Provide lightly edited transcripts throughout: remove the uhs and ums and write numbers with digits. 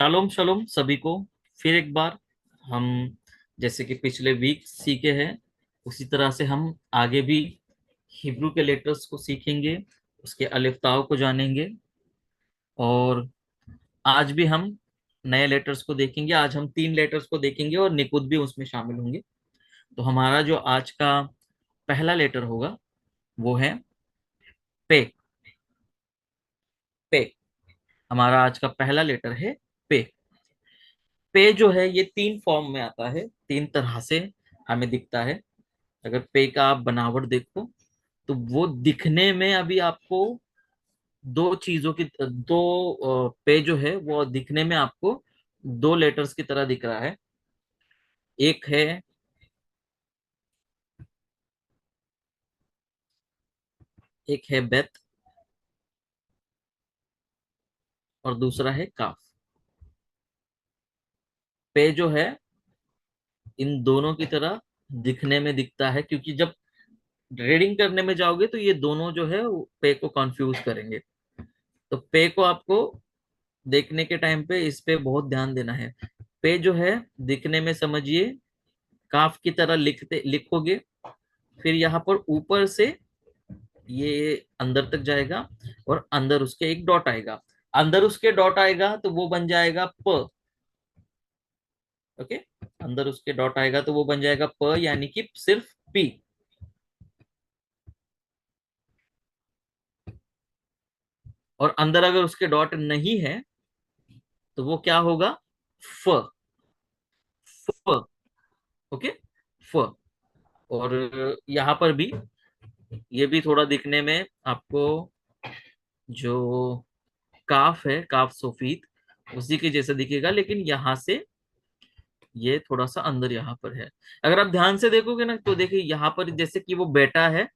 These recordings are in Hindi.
शालोम शालोम सभी को। फिर एक बार हम जैसे कि पिछले वीक सीखे हैं उसी तरह से हम आगे भी हिब्रू के लेटर्स को सीखेंगे, उसके अलिफ्ताओं को जानेंगे। और आज भी हम नए लेटर्स को देखेंगे। आज हम 3 लेटर्स को देखेंगे और निकुत भी उसमें शामिल होंगे। तो हमारा जो आज का पहला लेटर होगा वो है पे। पे हमारा आज का पहला लेटर है पे। पे जो है ये 3 फॉर्म में आता है, 3 तरह से हमें दिखता है। अगर पे का आप बनावट देखो तो वो दिखने में अभी आपको दो चीजों की पे जो है वो दिखने में आपको 2 लेटर्स की तरह दिख रहा है। एक है एक है बेत और दूसरा है काफ। पे जो है इन दोनों की तरह दिखने में दिखता है, क्योंकि जब रीडिंग करने में जाओगे तो ये दोनों जो है वो पे को कंफ्यूज करेंगे। तो पे को आपको देखने के टाइम पे इस पे बहुत ध्यान देना है। पे जो है दिखने में समझिए काफ की तरह लिखोगे, फिर यहाँ पर ऊपर से ये अंदर तक जाएगा और अंदर उसके एक डॉट आएगा। अंदर उसके डॉट आएगा तो वो बन जाएगा प। ओके, अंदर उसके डॉट आएगा तो वो बन जाएगा प, यानी कि सिर्फ पी। और अंदर अगर उसके डॉट नहीं है तो वो क्या होगा? फ। फ। ओके, फ। और यहाँ पर भी ये भी थोड़ा दिखने में आपको जो काफ है, काफ सोफीत, उसी के जैसा दिखेगा, लेकिन यहाँ से ये थोड़ा सा अंदर यहाँ पर है। अगर आप ध्यान से देखोगे ना तो देखिए यहाँ पर जैसे कि वो बैठा है,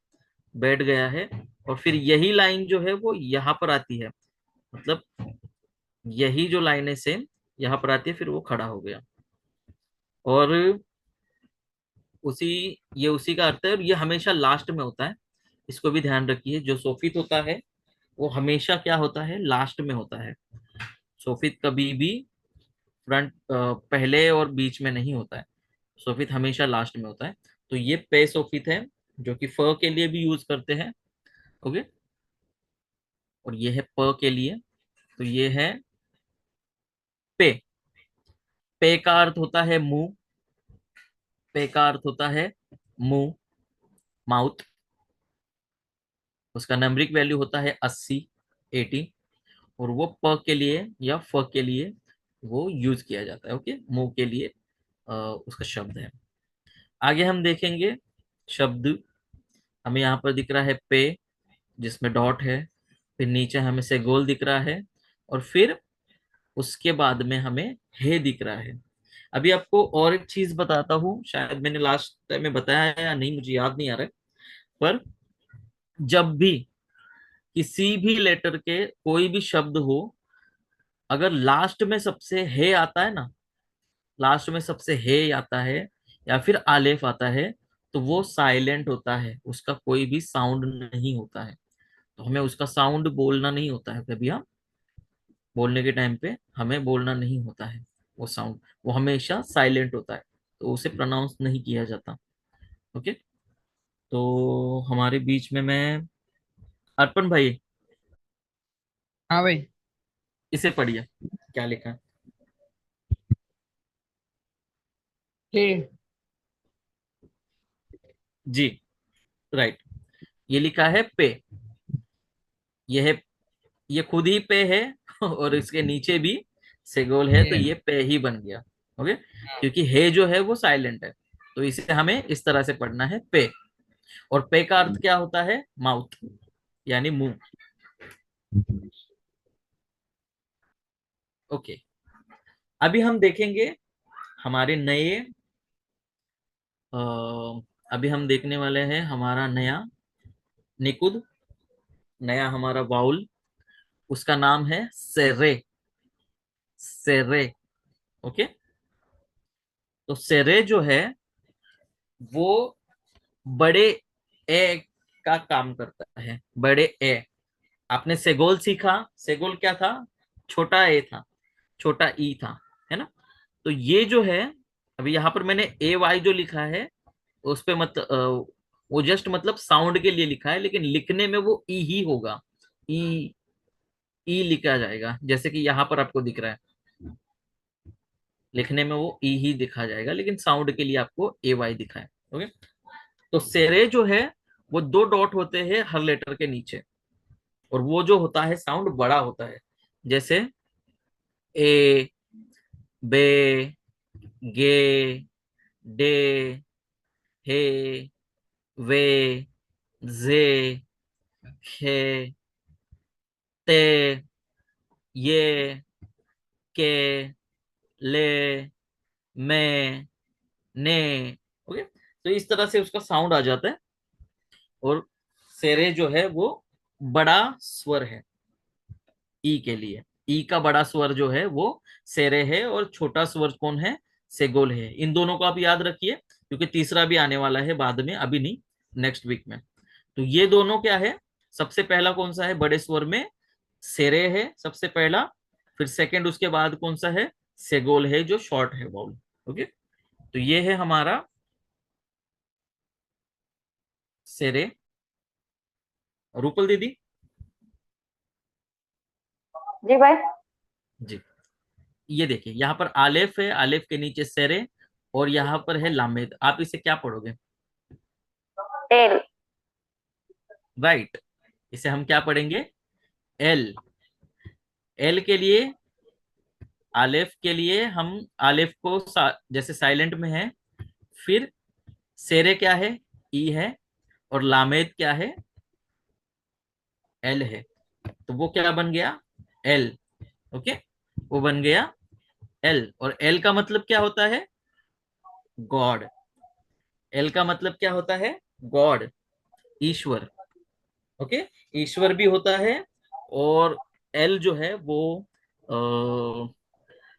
बैठ गया है, और फिर यही लाइन जो है वो यहाँ पर आती है। मतलब यही जो लाइन है सेम यहाँ पर आती है, फिर वो खड़ा हो गया। और उसी ये उसी का अर्थ है, और ये हमेशा लास्ट में होता है। इसको भी ध्यान रखिए, जो सोफित होता है वो हमेशा क्या होता है? लास्ट में होता है। सोफित कभी भी पहले और बीच में नहीं होता है। सोफित हमेशा लास्ट में होता है। तो ये पे सोफित है, जो कि फ के लिए भी यूज करते हैं। ओके, और ये है प के लिए। तो ये है पे। पे का अर्थ होता है मुंह। पे का अर्थ होता है मुंह, माउथ। उसका नंबरिक वैल्यू होता है 80, 80। और वो प के लिए या फ के लिए वो यूज किया जाता है। ओके, मुंह के लिए उसका शब्द है। आगे हम देखेंगे शब्द। हमें यहाँ पर दिख रहा है पे, जिसमें डॉट है। फिर नीचे हमें से गोल दिख रहा है, और फिर उसके बाद में हमें हे दिख रहा है। अभी आपको और एक चीज बताता हूँ, शायद मैंने लास्ट टाइम में बताया है या नहीं, मुझे याद नहीं आ रहा है। पर जब भी किसी भी लेटर के कोई भी शब्द हो, अगर लास्ट में सबसे हे आता है ना, लास्ट में सबसे हे आता है या फिर आलेफ आता है, तो वो साइलेंट होता है, उसका कोई भी साउंड नहीं होता है। तो हमें उसका साउंड बोलना नहीं होता है कभी। हम बोलने के टाइम पे हमें बोलना नहीं होता है वो साउंड, वो हमेशा साइलेंट होता है। तो उसे प्रोनाउंस नहीं किया जाता। ओके, तो हमारे बीच में मैं अर्पण भाई, हाँ भाई। इसे पढ़िए, क्या लिखा है? ठीक। जी, राइट। ये लिखा है पे। ये है, ये खुद ही पे है और इसके नीचे भी सेगोल है, तो ठीक। ये पे ही बन गया। ओके, क्योंकि हे जो है वो साइलेंट है, तो इसे हमें इस तरह से पढ़ना है पे। और पे का अर्थ क्या होता है? माउथ, यानी मुंह। ओके, अभी हम देखेंगे हमारे नए अ, अभी हम देखने वाले हैं हमारा नया निकुद, नया हमारा वाउल। उसका नाम है सेरे। सेरे। ओके, तो सेरे जो है वो बड़े ए का काम करता है। बड़े ए। आपने सेगोल सीखा। सेगोल क्या था? छोटा ए था। छोटा ई था, है ना। तो ये जो है, अभी यहाँ पर मैंने ए वाई जो लिखा है उस पे मत वो जस्ट मतलब साउंड के लिए लिखा है, लेकिन लिखने में वो ई ही होगा। ई, ई लिखा जाएगा, जैसे कि यहाँ पर आपको दिख रहा है, लिखने में वो ई ही दिखा जाएगा, लेकिन साउंड के लिए आपको ए वाई दिखा है। ओके। तो सेरे जो है वो दो डॉट होते हैं हर लेटर के नीचे, और वो जो होता है साउंड बड़ा होता है, जैसे ए, बे, गे, डे, हे, वे, जे, हे, ते, ये, के, ले, मैं, ने। ओके, तो इस तरह से उसका साउंड आ जाता है। और सेरे जो है वो बड़ा स्वर है ई के लिए। ई का बड़ा स्वर जो है वो सेरे है, और छोटा स्वर कौन है, सेगोल है। इन दोनों को आप याद रखिए, क्योंकि तीसरा भी आने वाला है बाद में, अभी नहीं, नेक्स्ट वीक में। तो ये दोनों क्या है, सबसे पहला कौन सा है बड़े स्वर में, सेरे है सबसे पहला। फिर सेकंड उसके बाद कौन सा है, सेगोल है जो शॉर्ट है वाउल। ओके। तो ये है हमारा सेरे। रूपल दीदी। जी भाई। जी, ये देखिए यहाँ पर आलेफ है, आलेफ के नीचे सेरे, और यहाँ पर है लामेद। आप इसे क्या पढ़ोगे? टेल। राइट। इसे हम क्या पढ़ेंगे, एल। एल के लिए, आलेफ के लिए हम आलेफ को जैसे साइलेंट में है, फिर सेरे क्या है, ई है, और लामेद क्या है, एल है। तो वो क्या बन गया, एल। ओके, वो बन गया एल। और एल का मतलब क्या होता है, गॉड। एल का मतलब क्या होता है, गॉड, ईश्वर। ओके, ईश्वर भी होता है। और एल जो है वो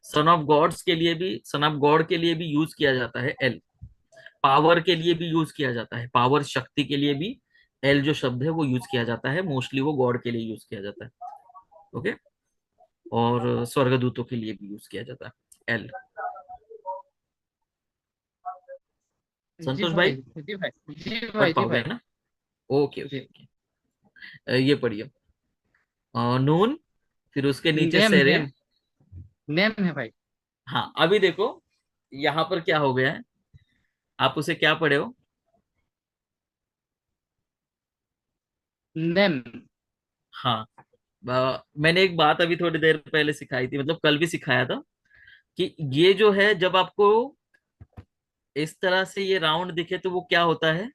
सन ऑफ गॉड्स के लिए भी, सन ऑफ गॉड के लिए भी यूज किया जाता है एल। पावर के लिए भी यूज किया जाता है, पावर शक्ति के लिए भी एल जो शब्द है वो यूज किया जाता है। मोस्टली वो गॉड के लिए यूज किया जाता है। ओके। और स्वर्गदूतों के लिए भी यूज किया जाता है एल। जी संतोष भाई, भाई, जी भाई, जी पढ़ भाई, जी पाओगे भाई। ना? ओके ओके जी। ओके। ये पढ़िए, नून, फिर उसके नीचे नेम सेरे। नेम नेम है भाई। हाँ, अभी देखो यहाँ पर क्या हो गया है, आप उसे क्या पढ़े हो? नेम। हाँ। मैंने एक बात अभी थोड़ी देर पहले सिखाई थी, मतलब कल भी सिखाया था, कि ये जो है जब आपको इस तरह से ये राउंड दिखे तो वो क्या होता है,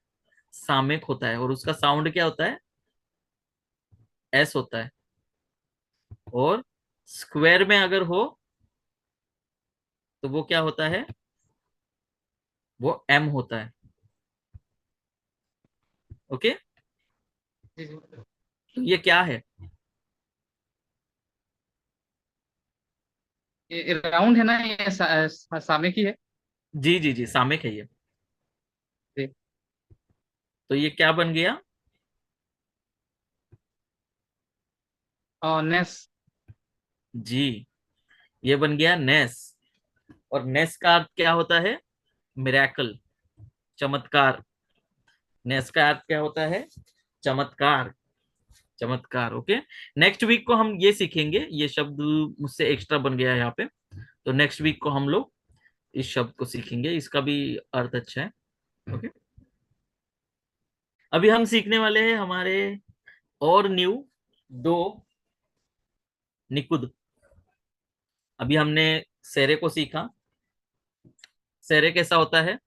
सामयिक होता है, और उसका साउंड क्या होता है, एस होता है। और स्क्वायर में अगर हो तो वो क्या होता है, वो एम होता है। ओके। जी, जी। तो ये क्या है? ये राउंड है ना, ये सामने की है। जी जी जी, सामयिक है ये। जी। तो ये क्या बन गया, और नेस। जी, ये बन गया नेस। और नेस का अर्थ क्या होता है, मिरेकल, चमत्कार। नेस का अर्थ क्या होता है, चमत्कार, चमत्कार। ओके। नेक्स्ट वीक को हम ये सीखेंगे, ये शब्द मुझसे एक्स्ट्रा बन गया है यहाँ पे। तो नेक्स्ट वीक को हम लोग इस शब्द को सीखेंगे, इसका भी अर्थ अच्छा है। ओके। अभी हम सीखने वाले हैं हमारे और न्यू दो निकुद। अभी हमने सेरे को सीखा। सेरे कैसा होता है,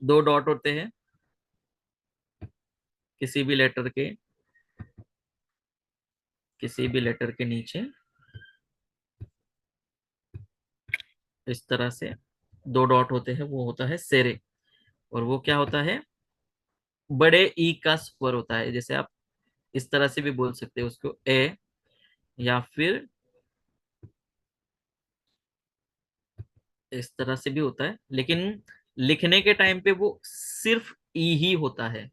दो डॉट होते हैं किसी भी लेटर के, किसी भी लेटर के नीचे, इस तरह से दो डॉट होते हैं, वो होता है सेरे। और वो क्या होता है, बड़े ई का स्वर होता है। जैसे आप इस तरह से भी बोल सकते हो उसको, ए, या फिर इस तरह से भी होता है, लेकिन लिखने के टाइम पे वो सिर्फ ई ही होता है।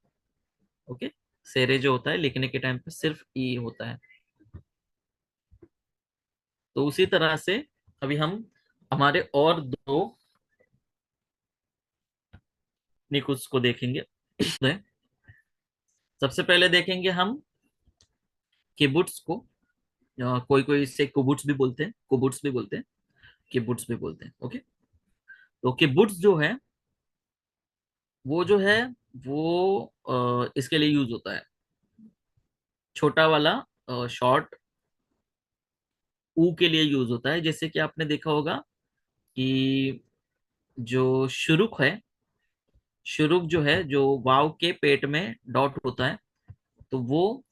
ओके। सेरे जो होता है लिखने के टाइम पे सिर्फ ई होता है। तो उसी तरह से अभी हम हमारे और दो निकुंज को देखेंगे। सबसे पहले देखेंगे हम किबुट्स को। कोई कोई इसे कुबुट्स भी बोलते हैं, कुबुट्स भी बोलते हैं, किबुट्स भी बोलते हैं। ओके, तो किबुट्स जो है वो जो है वो इसके लिए यूज होता है, छोटा वाला शॉर्ट ऊ के लिए यूज होता है। जैसे कि आपने देखा होगा कि जो शुरुक है, शुरुक जो है, जो वाव के पेट में डॉट होता है, तो वो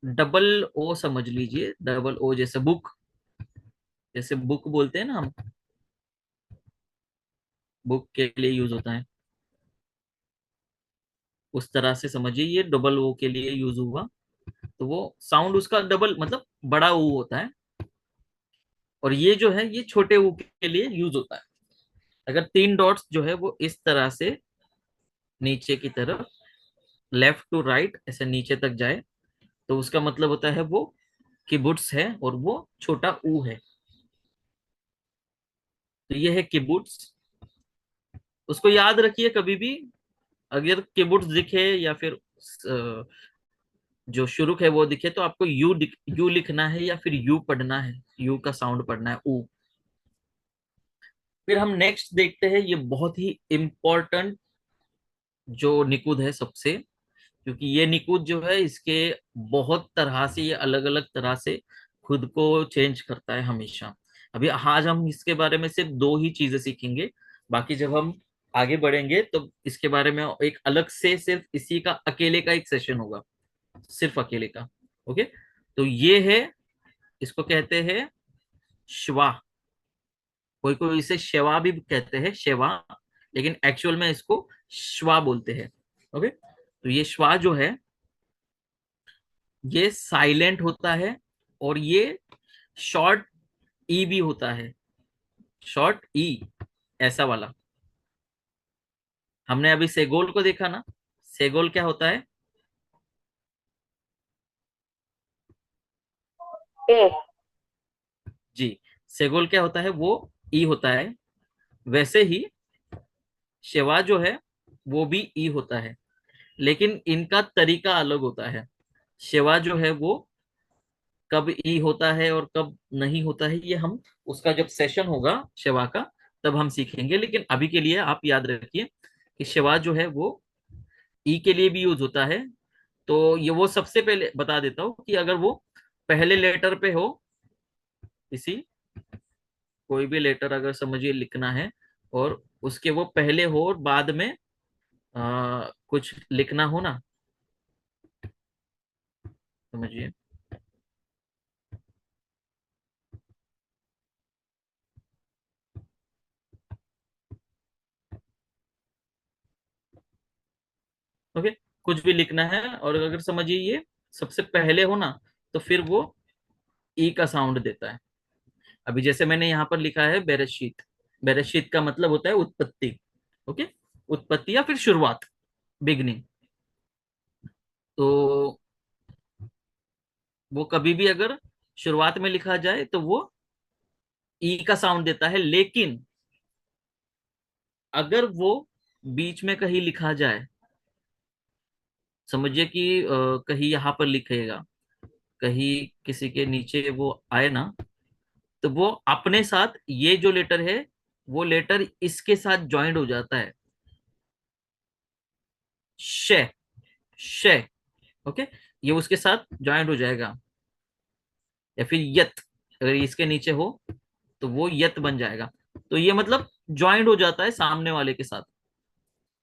डबल ओ समझ लीजिए, डबल ओ जैसे बुक, जैसे बुक बोलते हैं ना हम, बुक के लिए यूज होता है, उस तरह से समझिए ये डबल ओ के लिए यूज हुआ। तो वो साउंड उसका डबल मतलब बड़ा ऊ होता है, और ये जो है ये छोटे ऊ के लिए यूज होता है। अगर तीन डॉट्स जो है वो इस तरह से नीचे की तरफ, लेफ्ट टू राइट ऐसे नीचे तक जाए, तो उसका मतलब होता है वो किबुट्स है और वो छोटा ऊ है। तो ये है किबुट्स। उसको याद रखिए कभी भी, अगर किबुट्स दिखे या फिर जो शुरू है वो दिखे, तो आपको यू लिखना है या फिर यू पढ़ना है, यू का साउंड पढ़ना है, ऊ। फिर हम नेक्स्ट देखते हैं, ये बहुत ही इंपॉर्टेंट जो निकुद है सबसे, क्योंकि ये निकुंज जो है इसके बहुत तरह से, ये अलग अलग तरह से खुद को चेंज करता है हमेशा। अभी आज हम इसके बारे में सिर्फ दो ही चीजें सीखेंगे, बाकी जब हम आगे बढ़ेंगे तो इसके बारे में एक अलग से सिर्फ इसी का अकेले का एक सेशन होगा, सिर्फ अकेले का। ओके, तो ये है, इसको कहते हैं श्वा। कोई कोई इसे शेवा भी कहते हैं, शेवा, लेकिन एक्चुअल में इसको श्वा बोलते हैं। ओके, तो ये श्वा जो है ये साइलेंट होता है, और ये शॉर्ट ई भी होता है, शॉर्ट ई ऐसा वाला। हमने अभी सेगोल को देखा ना, सेगोल क्या होता है? ए। जी, सेगोल क्या होता है? वो ई होता है। वैसे ही शेवा जो है वो भी ई होता है, लेकिन इनका तरीका अलग होता है। शेवा जो है वो कब ई होता है और कब नहीं होता है, ये हम उसका जब सेशन होगा शेवा का तब हम सीखेंगे। लेकिन अभी के लिए आप याद रखिए कि शेवा जो है वो ई के लिए भी यूज होता है। तो ये वो सबसे पहले बता देता हूँ कि अगर वो पहले लेटर पे हो, किसी कोई भी लेटर अगर समझिए लिखना है, और उसके वो पहले हो और बाद में कुछ लिखना हो ना, समझिए। ओके, कुछ भी लिखना है और अगर समझिए ये सबसे पहले हो ना, तो फिर वो ई का साउंड देता है। अभी जैसे मैंने यहाँ पर लिखा है बेरेशीत, बेरेशीत का मतलब होता है उत्पत्ति। ओके, उत्पत्ति या फिर शुरुआत, बिगनिंग। तो वो कभी भी अगर शुरुआत में लिखा जाए तो वो ई का साउंड देता है, लेकिन अगर वो बीच में कहीं लिखा जाए, समझिए कि कहीं यहाँ पर लिखेगा, कहीं किसी के नीचे वो आए ना, तो वो अपने साथ ये जो लेटर है वो लेटर इसके साथ ज्वाइंट हो जाता है, श, श। ओके, ये उसके साथ ज्वाइंट हो जाएगा। या फिर यत, अगर इसके नीचे हो तो वो यत बन जाएगा। तो ये मतलब ज्वाइंट हो जाता है सामने वाले के साथ,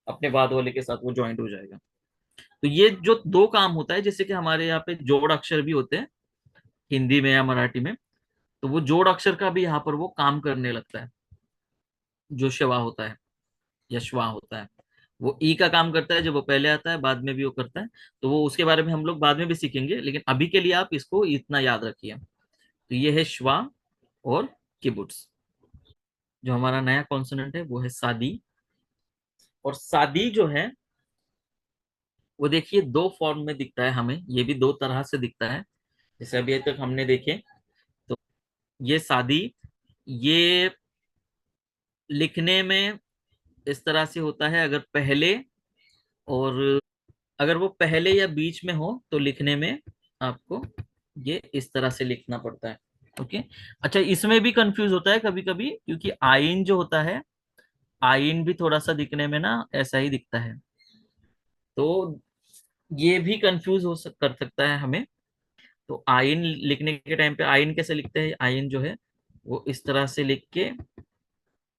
अपने बाद वाले के साथ वो ज्वाइंट हो जाएगा। तो ये जो दो काम होता है, जैसे कि हमारे यहाँ पे जोड़ अक्षर भी होते हैं हिंदी में या मराठी में, तो वो जोड़ अक्षर का भी यहाँ पर वो काम करने लगता है। जो शवा होता है या श्वा होता है, वो ई का काम करता है, जब वो पहले आता है बाद में भी वो करता है। तो वो उसके बारे में हम लोग बाद में भी सीखेंगे, लेकिन अभी के लिए आप इसको इतना याद रखिए। तो ये है श्वा और किबुट्स। जो हमारा नया कॉन्सोनेंट है वो है सादी। और सादी जो है वो देखिए दो फॉर्म में दिखता है हमें, ये भी दो तरह से दिखता है, जैसे अभी तक हमने देखे। तो ये शादी, ये लिखने में इस तरह से होता है, अगर पहले और अगर वो पहले या बीच में हो तो लिखने में आपको ये इस तरह से लिखना पड़ता है। ओके। अच्छा, इसमें भी कंफ्यूज होता है कभी कभी, क्योंकि आइन जो होता है, आइन भी थोड़ा सा दिखने में ना ऐसा ही दिखता है, तो ये भी कंफ्यूज कर सकता है हमें। तो आइन लिखने के टाइम पे आइन कैसे लिखते हैं, आइन जो है वो इस तरह से लिख के,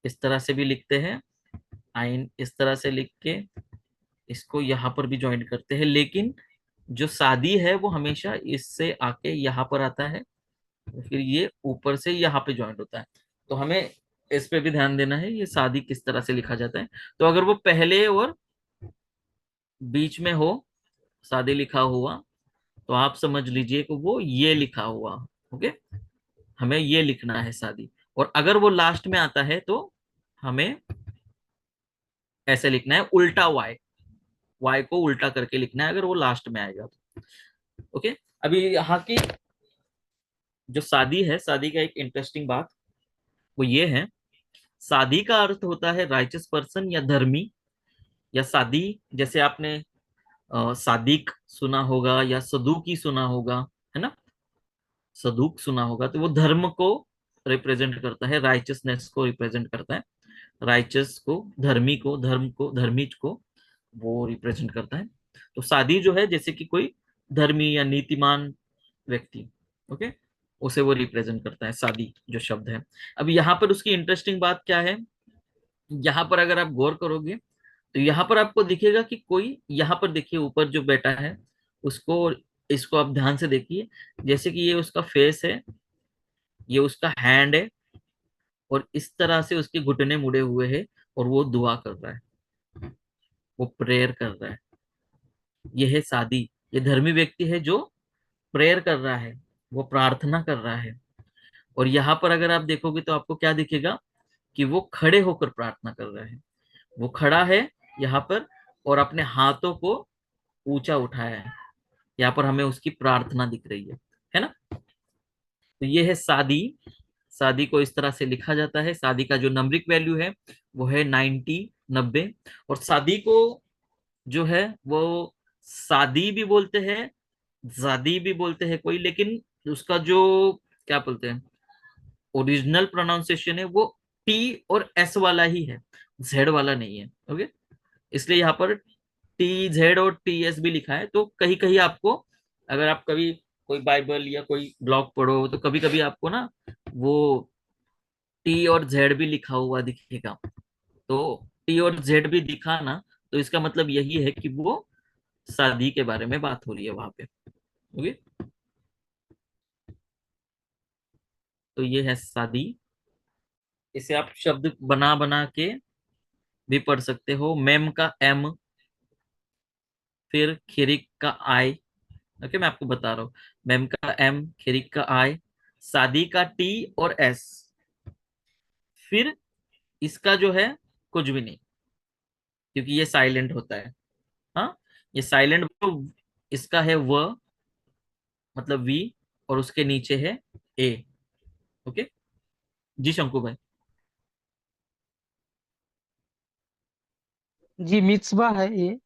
इस तरह से भी लिखते हैं, आइन इस तरह से लिख के इसको यहाँ पर भी ज्वाइन करते हैं, लेकिन जो शादी है वो हमेशा इससे आके यहाँ पर आता है, फिर ये ऊपर से यहाँ पे ज्वाइंट होता है। तो हमें इस पे भी ध्यान देना है, ये शादी किस तरह से लिखा जाता है। तो अगर वो पहले और बीच में हो शादी लिखा हुआ, तो आप समझ लीजिए कि वो ये लिखा हुआ। ओके, हमें ये लिखना है शादी। और अगर वो लास्ट में आता है तो हमें ऐसे लिखना है उल्टा वाई, वाई को उल्टा करके लिखना है अगर वो लास्ट में आएगा तो। ओके। अभी यहाँ की जो शादी है, शादी का एक इंटरेस्टिंग बात वो ये है, शादी का अर्थ होता है राइचस पर्सन या धर्मी, या शादी, जैसे आपने सादिक सुना होगा या सदूकी सुना होगा, है ना, सदूक सुना होगा, तो वो धर्म को रिप्रेजेंट करता है, राइचसनेस को रिप्रेजेंट करता है, राइचस को, धर्मी को, धर्म को, धर्मीज को वो रिप्रेजेंट करता है। तो शादी जो है जैसे कि कोई धर्मी या नीतिमान व्यक्ति, ओके, उसे वो रिप्रेजेंट करता है शादी जो शब्द है। अब यहाँ पर उसकी इंटरेस्टिंग बात क्या है, यहाँ पर अगर आप गौर करोगे तो यहाँ पर आपको दिखेगा कि कोई, यहाँ पर देखिए ऊपर जो बैठा है उसको, इसको आप ध्यान से देखिए, जैसे कि ये उसका फेस है, ये उसका हैंड है, और इस तरह से उसके घुटने मुड़े हुए हैं, और वो दुआ कर रहा है, वो प्रेयर कर रहा है। ये है शादी, ये धर्मी व्यक्ति है जो प्रेयर कर रहा है, वो प्रार्थना कर रहा है। और यहाँ पर अगर आप देखोगे तो आपको क्या दिखेगा कि वो खड़े होकर प्रार्थना कर रहा है, वो खड़ा है यहाँ पर और अपने हाथों को ऊंचा उठाया है, यहाँ पर हमें उसकी प्रार्थना दिख रही है ना। तो ये है शादी, शादी को इस तरह से लिखा जाता है। शादी का जो नंबरिक वैल्यू है वो है 90, 90। और शादी को जो है वो शादी भी बोलते हैं, जादी भी बोलते हैं कोई, लेकिन उसका जो क्या बोलते हैं ओरिजिनल प्रोनाउंसिएशन है वो टी और एस वाला ही है, जेड वाला नहीं है। ओके, इसलिए यहाँ पर टी जेड और टी एस भी लिखा है। तो कहीं कहीं आपको, अगर आप कभी कोई बाइबल या कोई ब्लॉग पढ़ो तो कभी कभी आपको ना वो टी और जेड भी लिखा हुआ दिखेगा। तो टी और जेड भी दिखा ना, तो इसका मतलब यही है कि वो शादी के बारे में बात हो रही है वहां पे। ओके, तो ये है शादी। इसे आप शब्द बना बना के भी पढ़ सकते हो। मेम का एम, फिर खिरिक का आई। ओके, मैं आपको बता रहा हूँ, मेम का एम, खिरिक का आई, शादी का टी और एस, फिर इसका जो है कुछ भी नहीं, क्योंकि ये साइलेंट होता है। हाँ, ये साइलेंट, इसका है व, मतलब वी, और उसके नीचे है ए। ओके। जी शंकु भाई। जी मिtzvah है ये।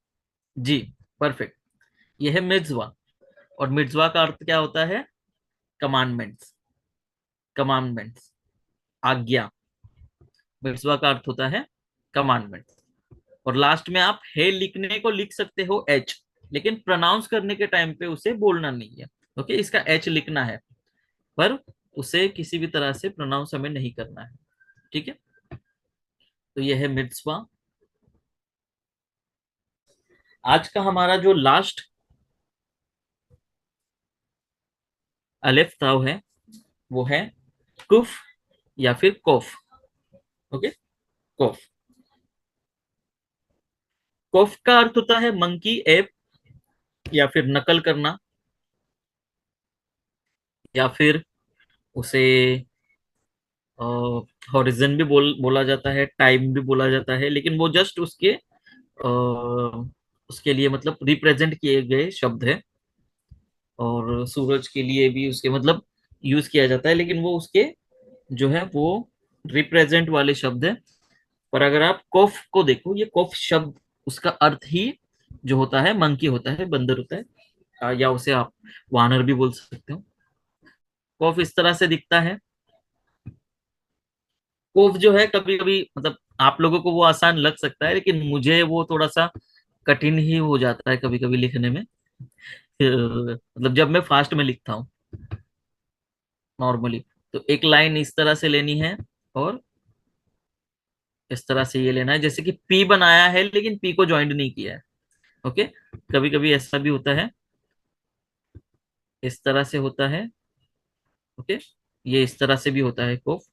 जी, परफेक्ट। ये है मिर्जवा, और मिर्जवा का अर्थ क्या होता है, कमांडमेंट्स, कमांडमेंट्स, आज्ञा। मिर्जवा का अर्थ होता है कमांडमेंट्स। और लास्ट में आप हे लिखने को लिख सकते हो एच, लेकिन प्रोनाउंस करने के टाइम पे उसे बोलना नहीं है। ओके, इसका एच लिखना है, पर उसे किसी भी तरह से प्रोनाउंस हमें नहीं करना है। ठीक है, तो यह है मिर्जवा। आज का हमारा जो लास्ट अलिफ ताव है वो है कुफ या फिर कोफ। ओके, कोफ। कोफ का अर्थ होता है मंकी एप, या फिर नकल करना, या फिर उसे हॉरिजन भी बोला जाता है, टाइम भी बोला जाता है, लेकिन वो जस्ट उसके उसके लिए मतलब रिप्रेजेंट किए गए शब्द है। और सूरज के लिए भी उसके मतलब यूज किया जाता है, लेकिन वो उसके जो है वो रिप्रेजेंट वाले शब्द है। पर अगर आप कॉफ को देखो, ये कॉफ शब्द उसका अर्थ ही जो होता है मंकी होता है, बंदर होता है, या उसे आप वानर भी बोल सकते हो। कॉफ इस तरह से दिखता है। कोफ जो है कभी कभी मतलब आप लोगों को वो आसान लग सकता है, लेकिन मुझे वो थोड़ा सा कठिन ही हो जाता है कभी कभी लिखने में। मतलब जब मैं फास्ट में लिखता हूँ नॉर्मली, तो एक लाइन इस तरह से लेनी है और इस तरह से ये लेना है, जैसे कि पी बनाया है लेकिन पी को ज्वाइंट नहीं किया है। ओके, कभी कभी ऐसा भी होता है, इस तरह से होता है। ओके, ये इस तरह से भी होता है कोफ।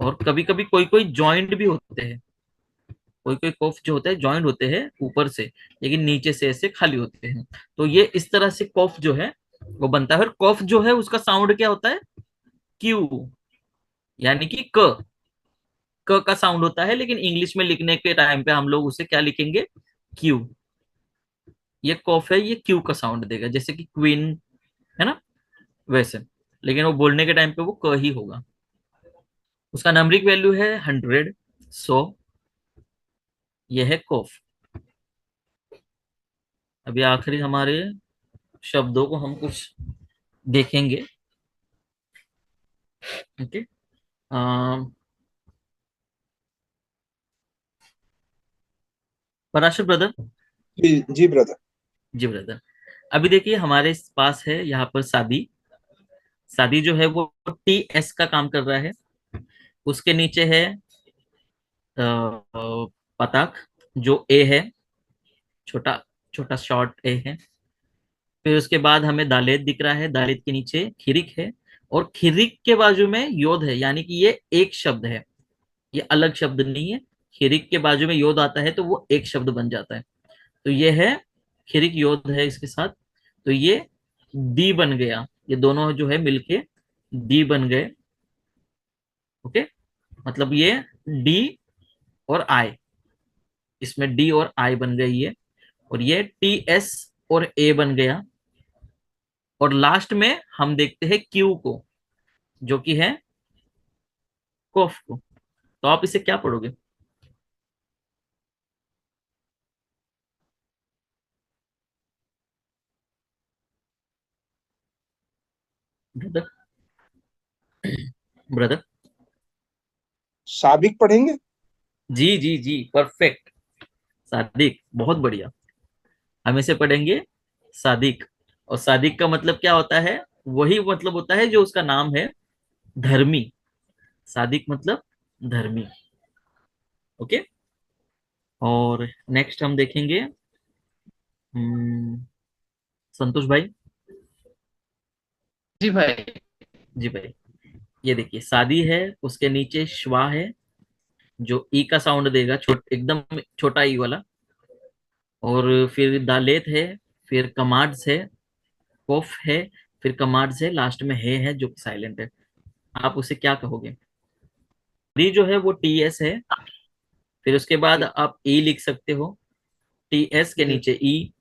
और कभी कभी कोई कोई ज्वाइंट भी होते हैं, कोई कोई कॉफ जो होते हैं ज्वाइंट होते हैं ऊपर से, लेकिन नीचे से ऐसे खाली होते हैं। तो ये इस तरह से कॉफ जो है वो बनता है। और कॉफ जो है उसका साउंड क्या होता है? क्यू, यानी कि क का साउंड होता है, लेकिन इंग्लिश में लिखने के टाइम पे हम लोग उसे क्या लिखेंगे? क्यू। ये कॉफ है, ये क्यू का साउंड देगा, जैसे कि क्वीन है ना, वैसे। लेकिन वो बोलने के टाइम पे वो क ही होगा। उसका नंबरिक वैल्यू है 100, 100। यह है कॉफ। अभी आखिरी हमारे शब्दों को हम कुछ देखेंगे। Okay, Parashar brother. जी जी ब्रदर। जी ब्रदर। अभी देखिए हमारे पास है यहाँ पर शादी। शादी जो है वो टी एस का काम कर रहा है। उसके नीचे है पताक, जो ए है, छोटा छोटा शॉर्ट ए है। फिर उसके बाद हमें दालेत दिख रहा है, दालेत के नीचे खिरिक है। और खिरिक के बाजू में योद है, यानी कि ये एक शब्द है, ये अलग शब्द नहीं है। खिरिक के बाजू में योद आता है तो वो एक शब्द बन जाता है। तो ये है खिरिक योद है इसके साथ। तो ये डी बन गया, ये दोनों जो है मिलके डी बन गए। ओके, मतलब ये डी और आई, इसमें डी और आई बन गई है। और ये टी एस और ए बन गया। और लास्ट में हम देखते हैं क्यू को, जो कि है कॉफ को। तो आप इसे क्या पढ़ोगे ब्रदर? ब्रदर। साबिक पढ़ेंगे। जी जी जी, परफेक्ट। सादिक, बहुत बढ़िया। हम इसे पढ़ेंगे सादिक। और सादिक का मतलब क्या होता है? वही मतलब होता है जो उसका नाम है, धर्मी। सादिक मतलब धर्मी। ओके। और नेक्स्ट हम देखेंगे संतोष भाई। जी भाई। जी भाई, ये देखिए शादी है, उसके नीचे श्वा है, जो ई का साउंड देगा, एकदम छोटा ई वाला। और फिर दालेत है, फिर कमाड्स है, कोफ है, फिर कमाड्स है, लास्ट में है जो कि साइलेंट है। आप उसे क्या कहोगे? डी जो है वो टी एस है। फिर उसके बाद जी आप ई लिख सकते हो, टी एस के जी नीचे ई।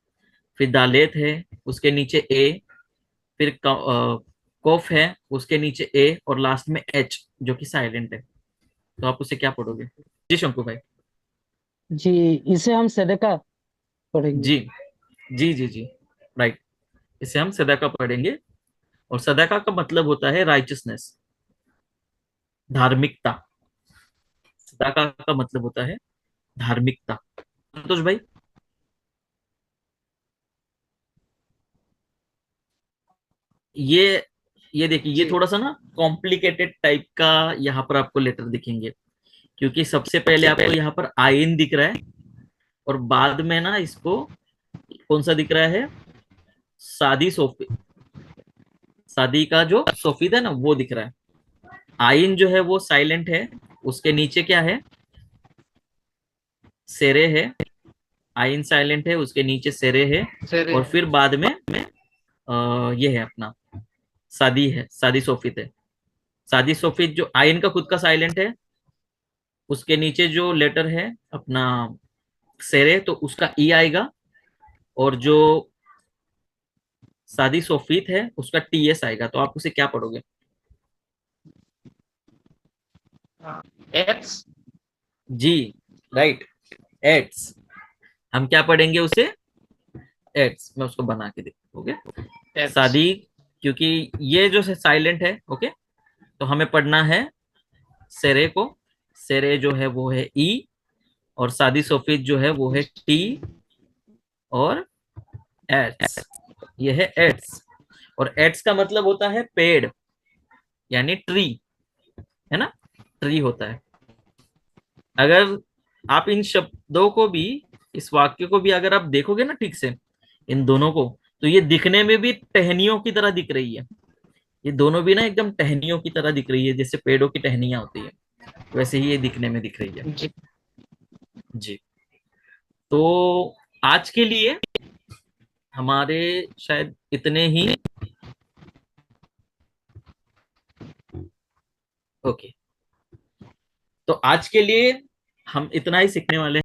फिर दालेत है, उसके नीचे ए। फिर कोफ है, उसके नीचे ए, और लास्ट में एच जो कि साइलेंट है। तो आप उसे क्या पढ़ोगे? जी शंकु भाई। जी, इसे हम सदका पढ़ेंगे। जी जी जी जी, राइट। इसे हम सदाका पढ़ेंगे। और सदाका का मतलब होता है राइचसनेस, धार्मिकता। सदाका का मतलब होता है धार्मिकता। संतोष भाई। ये ये देखिए, ये जी थोड़ा सा ना कॉम्प्लिकेटेड टाइप का यहाँ पर आपको लेटर दिखेंगे, क्योंकि सबसे पहले आपको यहाँ पर आयन दिख रहा है, और बाद में ना इसको कौन सा दिख रहा है? सादी सोफी, शादी का जो सोफिद है ना वो दिख रहा है। आइन जो है वो साइलेंट है, उसके नीचे क्या है? सेरे है। आइन साइलेंट है, उसके नीचे सेरे है। सर। और फिर बाद में ये है अपना शादी है, शादी सोफित है। शादी सोफित जो आइन का खुद का साइलेंट है, उसके नीचे जो लेटर है अपना सेरे, तो उसका ई आएगा। और जो शादी सोफित है उसका टी एस आएगा। तो आप उसे क्या पढ़ोगे? एट्स। जी, राइट, एट्स। हम क्या पढ़ेंगे उसे? एट्स। मैं उसको बना के देखूँ। ओके, एट्स। शादी, क्योंकि ये जो साइलेंट है, ओके, तो हमें पढ़ना है सेरे को। सेरे जो है वो है ई, और शादी सोफिज जो है वो है टी, और एट्स, ये है एट्स। और एट्स का मतलब होता है पेड़, यानी ट्री, है ना, ट्री होता है। अगर आप इन शब्दों को भी, इस वाक्य को भी अगर आप देखोगे ना ठीक से, इन दोनों को, तो ये दिखने में भी टहनियों की तरह दिख रही है। ये दोनों भी ना एकदम टहनियों की तरह दिख रही है, जैसे पेड़ों की टहनियां होती है, वैसे ही ये दिखने में दिख रही है। जी। जी। तो आज के लिए हमारे शायद इतने ही। ओके, तो आज के लिए हम इतना ही सीखने वाले हैं।